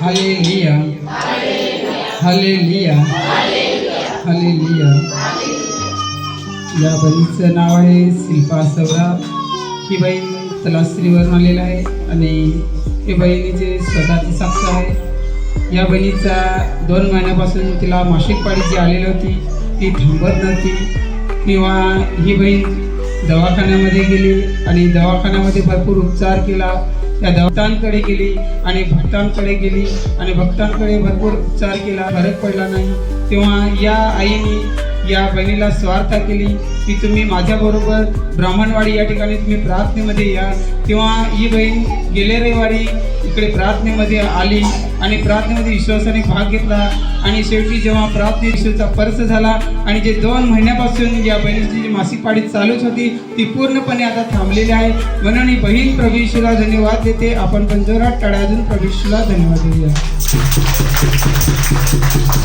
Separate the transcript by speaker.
Speaker 1: Hallelujah hallelujah hallelujah. या बहिणीचं नाव आहे शिल्पा सवरा. ही बहीण तलासरीवरून आलेला आहे आणि ही बहिणीची स्वतःची साक्ष आहे. या बहिणीचा 2 महिन्यापासून तिला मासिक पाळी जी आलेली होती ती थांबत नव्हती किंवा ही बहीण दवाखान्यामध्ये गेली आणि दवाखान्यामध्ये भरपूर उपचार केला. त्या भक्तांकडे गेली आणि भक्तांकडे भरपूर उपचार केला, फरक पडला नाही. तेव्हा या आईने या बहिणीला स्वार्थ केली की तुम्ही माझ्याबरोबर ब्राह्मणवाडी या ठिकाणी तुम्ही प्रार्थनेमध्ये या. तेव्हा ही बहीण गेल्या रविवारी इकडे प्रार्थनेमध्ये आली आणि प्रार्थनेमध्ये विश्वासाने भाग घेतला आणि शेवटी जेव्हा प्रार्थने विश्वाचा पर्स झाला आणि जे 2 महिन्यापासून या बहिणीची जी मासिक पाळी चालूच होती ती पूर्णपणे आता थांबलेली आहे. म्हणून ही बहीण प्रभू येशूला धन्यवाद देते. आपण पण जोरात टाळ्या वाजवून प्रभू येशूला धन्यवाद देऊया.